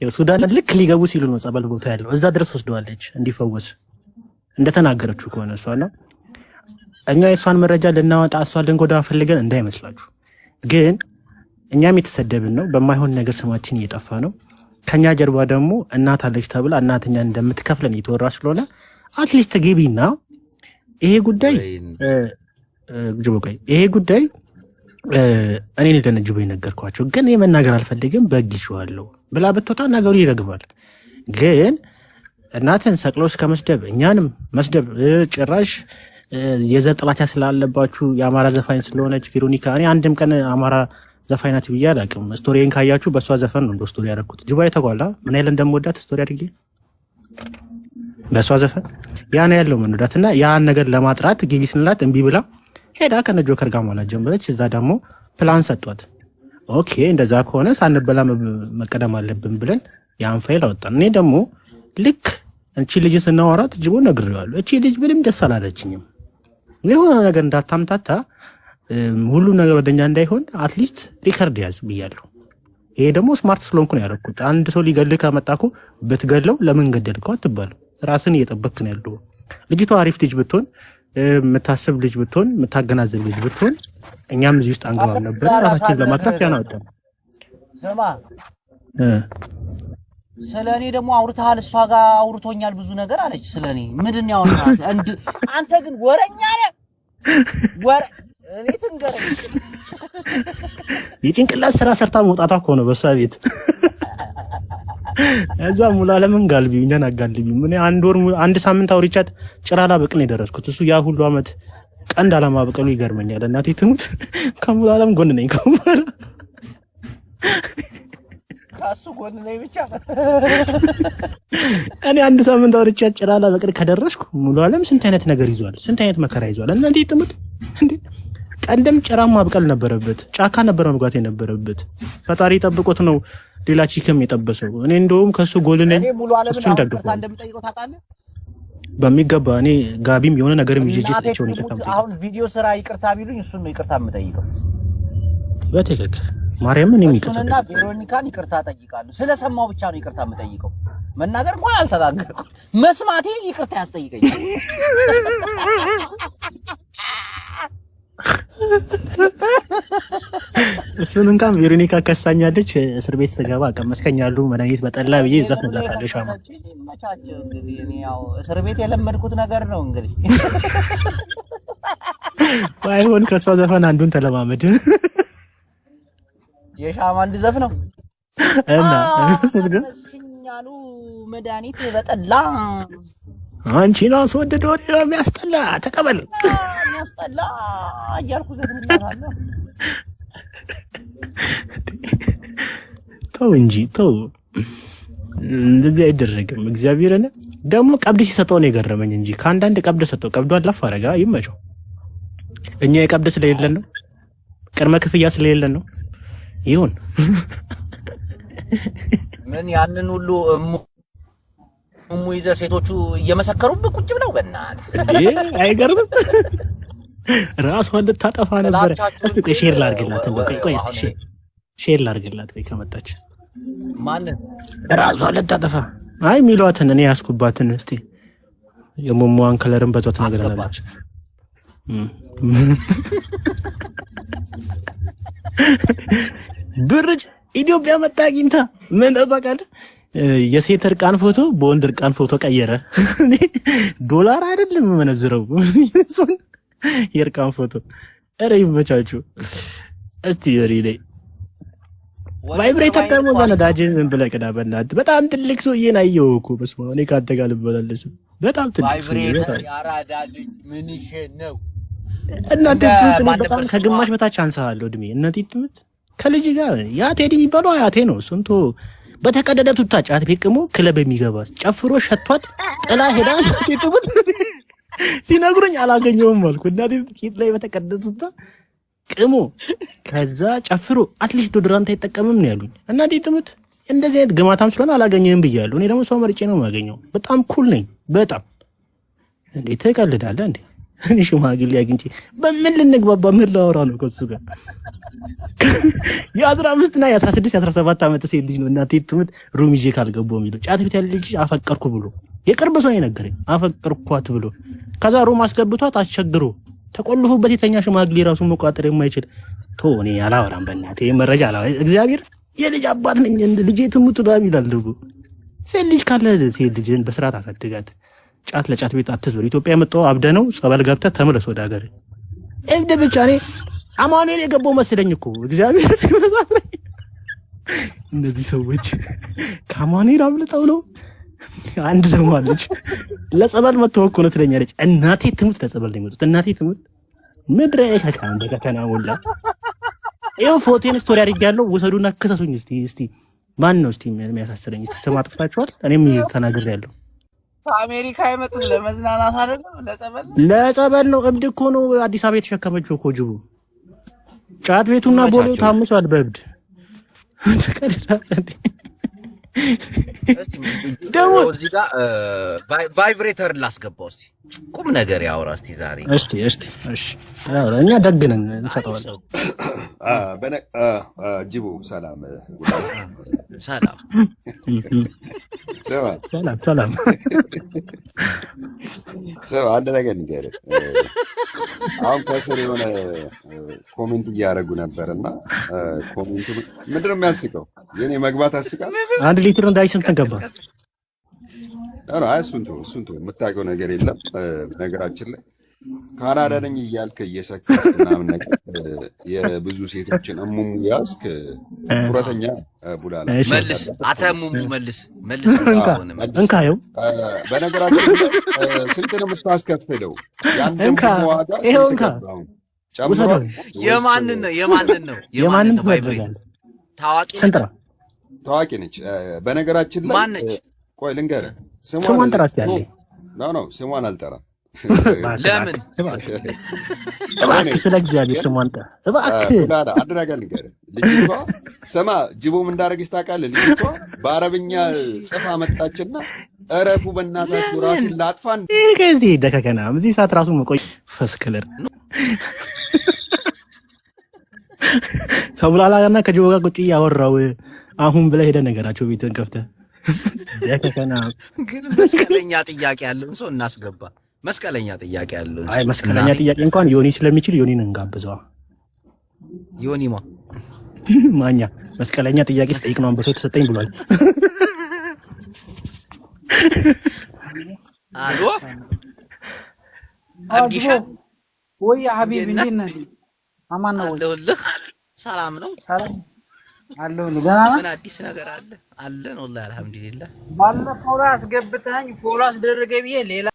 የሱዳን ልክ ሊገቡ ሲሉ ነው ጸበል ቦታ ያለው እዛ ድረስ ወስደዋለች እንዲፈወስ እንደተናገረችው ከሆነ እሷና እኛ የሷን መረጃ ልናወጣ እሷን ልንጎዳ ፈልገን እንዳይመስላችሁ። ግን እኛም የተሰደብን ነው፣ በማይሆን ነገር ስማችን እየጠፋ ነው። ከኛ ጀርባ ደግሞ እናት አለች ተብላ እናትኛ እንደምትከፍለን እየተወራ ስለሆነ አትሊስት ግቢና ይሄ ጉዳይ ይሄ ጉዳይ እኔ እንደነጅቦ ይነገርኳቸው ግን የመናገር አልፈልግም በግ ይሽዋለሁ ብላ ብትወጣ ነገሩ ይረግባል። ግን እናትን ሰቅሎ እስከ መስደብ እኛንም መስደብ ጭራሽ የዘር ጥላቻ ስላለባችሁ የአማራ ዘፋኝ ስለሆነች ቬሮኒካ እኔ አንድም ቀን አማራ ዘፋኝ ናት ብዬ አላውቅም። ስቶሪን ካያችሁ በእሷ ዘፈን ነው ስቶሪ ያደረኩት። ጅባ የተጓላ ምን ያህል እንደምወዳት ስቶሪ አድርጌ በእሷ ዘፈን ያን ያለው መንወዳት እና ያን ነገር ለማጥራት ጊቢ ስንላት እምቢ ብላ ሄዳ ከነ ጆከር ጋር ማለት ጀመረች። እዛ ደግሞ ፕላን ሰጧት። ኦኬ እንደዛ ከሆነ ሳንበላ መቀደም አለብን ብለን ያን ፋይል አወጣን። እኔ ደግሞ ልክ እቺ ልጅ ስናወራት ጅቦ ነግሬዋለሁ። እቺ ልጅ ምንም ደስ አላለችኝም። የሆነ ነገር እንዳታምታታ ሁሉ ነገር ወደኛ እንዳይሆን አትሊስት ሪከርድ ያዝ ብያለሁ። ይሄ ደግሞ ስማርት ስለሆንኩ ነው ያደረኩት። አንድ ሰው ሊገልህ ከመጣኩ ብትገለው ለምን ገደልከው አትባልም። ራስን እየጠበቅክ ነው ያለው። ልጅቷ አሪፍ ልጅ ብትሆን የምታስብ ልጅ ብትሆን የምታገናዘብ ልጅ ብትሆን እኛም እዚህ ውስጥ አንገባም ነበር። ራሳችን ለማትረፍ ያናወጣን ስማ ስለኔ ደግሞ አውርተሃል። እሷ ጋር አውርቶኛል ብዙ ነገር አለች ስለኔ። ምንድን ነው ያወራህ? አንተ ግን ወረኛ ነህ። እኔ ትንገረኝ የጭንቅላት ስራ ሰርታ መውጣታ እኮ ነው በሷ ቤት። እዛ ሙሉ ዓለምን ጋልቢ እኛን አጋልቢ። ምን አንድ ሳምንት አውርቻት ጭራላ በቅን የደረስኩት እሱ ያ ሁሉ አመት ቀንድ አላማ በቀሉ ይገርመኛል። እናቴ ትሙት ከሙሉ ዓለም ጎን ነኝ ከሙሉ ካሱ ጎን ነኝ ብቻ። እኔ አንድ ሳምንት አውርቻት ጭራላ በቅን ከደረስኩ ሙሉ ዓለም ስንት አይነት ነገር ይዟል፣ ስንት አይነት መከራ ይዟል። እናቴ ትሙት እንዴ ቀንደም ጭራማ በቀል ነበረበት፣ ጫካ ነበር መግባት የነበረበት። ፈጣሪ ጠብቆት ነው ሌላ ቺክም የጠበሰው። እኔ እንደውም ከሱ ጎል ነኝ። እሱን ደግፈው እንደምጠይቀው ታውቃለህ በሚገባ። እኔ ጋቢም የሆነ ነገርም ይዤ ጭጭው ነው ከተምኩ። አሁን ቪዲዮ ስራ ይቅርታ ቢሉኝ እሱን ነው ይቅርታ የምጠይቀው በትክክል። ማርያምን የሚቀጥል እሱንና ቬሮኒካን ይቅርታ ጠይቃለሁ። ስለሰማው ብቻ ነው ይቅርታ የምጠይቀው። መናገር እንኳን አልተናገርኩም። መስማቴ ይቅርታ ያስጠይቀኛል። እሱን እንኳን ቬሮኒካ ከሳኛለች። እስር ቤት ስገባ ቀመስከኛሉ መድኃኒት በጠላ ብዬ ዘፍንላታለሁ። ሻማ መቻቸው እንግዲህ እኔ ያው እስር ቤት የለመድኩት ነገር ነው እንግዲህ። ባይሆን ከሷ ዘፈን አንዱን ተለማመድ። የሻማ አንድ ዘፍነው እና ስለዚህ ሽኛሉ መድኃኒት በጠላ አንቺን አስወድዶ ሌላ የሚያስጠላ ተቀበል የሚያስጠላ እያልኩ ዘፍንላታለሁ። ተው እንጂ ተው፣ እንደዚህ አይደረግም። እግዚአብሔርን ደግሞ ቀብድ ሲሰጠው ነው የገረመኝ እንጂ ከአንዳንድ ቀብድ ሰጠው። ቀብዱ አላፍ አረጋ ይመቸው። እኛ የቀብድ ስለሌለን ነው፣ ቅድመ ክፍያ ስለሌለን ነው። ይሁን ምን ያንን ሁሉ ይዘህ ሴቶቹ እየመሰከሩብህ ቁጭ ብለው በእናትህ አይገርምም? ራሷን ልታጠፋ ነበር። እስቲ ቆይ ሼር ላድርግላት። ቆይ እስቲ ሼር ላድርግላት። ቆይ ከመጣች ማንን ራሷን ልታጠፋ አይ ሚሏትን እኔ ያስኩባትን እስቲ የሞሞዋን ከለርን በቷት ነገር አለች። ብርጅ ኢትዮጵያ መጣ አግኝታ ምን ተባቃለ? የሴት እርቃን ፎቶ በወንድ እርቃን ፎቶ ቀየረ። ዶላር አይደለም መነዝረው የእርቃን ፎቶ። ኧረ ይመቻችሁ። እስቲ ሪሌ ቫይብሬተር ደግሞ ዘነዳጅን ዝም ብለህ ቅዳ በእናትህ። በጣም ትልቅ ሰውዬን አየሁ እኮ በስመ አብ። እኔ ካንተ ጋር ልበላለች። በጣም ትልቅ ቫይብሬተር ያራዳ ልጅ ምን ይሄ ነው? እናንተ በጣም ከግማሽ በታች አንሳለሁ እድሜ። እናንተ ትምት ከልጅ ጋር ያ ቴዲ የሚባለው አያቴ ነው። ስንቱ በተቀደደ ቱታ ጫት ቢቅሙ ክለብ የሚገባ ጨፍሮ ሸቷት ጥላ ሄዳ ትምት ሲነግሩኝ አላገኘውም አልኩ። እናቴ ቂጥ ላይ በተቀደደ ቱታ ቅሙ ከዛ ጨፍሮ አትሊስት ዶድራንት አይጠቀምም ነው ያሉኝ። እናቴ ትምት እንደዚህ አይነት ግማታም ስለሆነ አላገኘህም ብያለሁ። እኔ ደግሞ ሰው መርጬ ነው የማገኘው። በጣም ኩል ነኝ በጣም። እንዴ ትቀልዳለህ እንዴ? እኔ ሽማግሌ አግኝቼ በምን ልንግባባ ምን ላወራ ነው ከሱ ጋር? የ15 እና የ16 የ17 ዓመት ሴት ልጅ ነው እናቴ ትሙት ሩም ይዤ ካልገባሁ የሚለው ጫት ቤት ያለ ልጅ አፈቀርኩ ብሎ የቅርብ ሰው የነገረኝ አፈቀርኳት ብሎ ከዛ ሩም አስገብቷት አስቸግሮ ተቆልፎበት የተኛ ሽማግሌ ራሱን መቋጠር የማይችል ቶ እኔ አላወራም በእናትህ መረጃ አላ እግዚአብሔር የልጅ አባት ነኝ ልጄ ትሙት ጋር ይላል ደግሞ ሴት ልጅ ካለ ሴት ልጅን በስርዓት አሳድጋት። ጫት ለጫት ቤት አትዞር። ኢትዮጵያ መጣው አብደ ነው ጸበል ገብተህ ተመለስ ወደ ሀገር። እብድ ብቻ እኔ አማኑኤል የገባው መስለኝ እኮ እግዚአብሔር እነዚህ ሰዎች ከአማኑኤል አምልጠው ነው። አንድ ደግሞ አለች ለጸበል መተው እኮ ነው ትለኛለች። እናቴ ትሙት ለጸበል ነው የመጡት። እናቴ ትሙት ምድረ እከካን በከተና ሞላ። ይኸው ፎቶን ስቶሪ አድርጌያለሁ። ውሰዱና ክሰሱኝ እስቲ ማን ነው እስቲ የሚያሳስረኝ? እስቲ ስም አጥፍታችኋል። እኔም ተናግሬያለሁ። ከአሜሪካ የመጡት ለመዝናናት አይደለም ለጸበል ነው። እብድ እኮ ነው አዲስ አበባ የተሸከመችው እኮ ጅቡ። ጫት ቤቱና ቦሌው ታምሷል በእብድ ደግሞ እዚህ ጋር ቫይብሬተር ላስገባው እስቲ ቁም ነገር ያወራ እስቲ ዛሬ እስቲ እሺ እኛ ደግነን እንሰጠዋለን። ጅቡ ሰላም ሰላም ሰላም አንድ ነገር ንገረኝ። አሁን ከስር የሆነ ኮሜንት እያደረጉ ነበርና ኮሜንቱ ምንድነው የሚያስቀው? የኔ መግባት አስቃል። 1 ሊትር እንዳይ ስንት ገባ? አይ እሱን ተው የምታውቀው ነገር የለም። ነገራችን ላይ ካናዳ ነኝ እያልክ እየሰከስክ ምናምን ነገር የብዙ ሴቶችን እሙሙ ያዝክ ኩረተኛ ቡላላ መልስ አተሙሙ መልስ እንካየው። በነገራችን ላይ ስንት ነው የምታስከፍለው? ያንተም ዋጋ ይሄው እንካ ጨምሯል። የማንን ነው ቫይብሬት ታዋቂ ነች። በነገራችን ላይ ማነች? ቆይ ልንገርህ ስሟን ጥራት ያለ ነው ስሟን አልጠራም። ለምን እባክህ ስለ እግዚአብሔር ስሟን ጠራ እባክህ። አንድ ነገር ልንገርህ ልጅቷ ስማ ጅቡም እንዳደረገች ታውቃለህ። ልጅቷ በአረብኛ ጽፋ መጣችና እረፉ በእናታችሁ ራሴን ላጥፋን ከዚህ ደከከና እዚህ ሰዓት ራሱ መቆይ ፈስከለር ከቡላላና ከጅቦ ጋር ቁጭ ያወራው አሁን ብለህ ሄደህ ነገራቸው ቤትን ከፍተህ ደከከና። ግን መስቀለኛ ጥያቄ ያለውን ሰው እናስገባ። መስቀለኛ ጥያቄ ያለውን አይ መስቀለኛ ጥያቄ እንኳን ዮኒ ስለሚችል ዮኒን እንጋብዘዋ። ዮኒማ ማኛ መስቀለኛ ጥያቄ ስጠይቅ ነው አንበሳው ተሰጠኝ ብሏል። አሎ አብዲሻ ወይ ሐቢብ እንዴት ነህ? አማን ነው ወይ? ሰላም ነው ሰላም አለው። ገና ምን አዲስ ነገር አለ? አለን ወላሂ አልሐምዱሊላህ። ባለፈው ላይ አስገብተኸኝ ፎሎ አስደረገ ብዬ ሌላ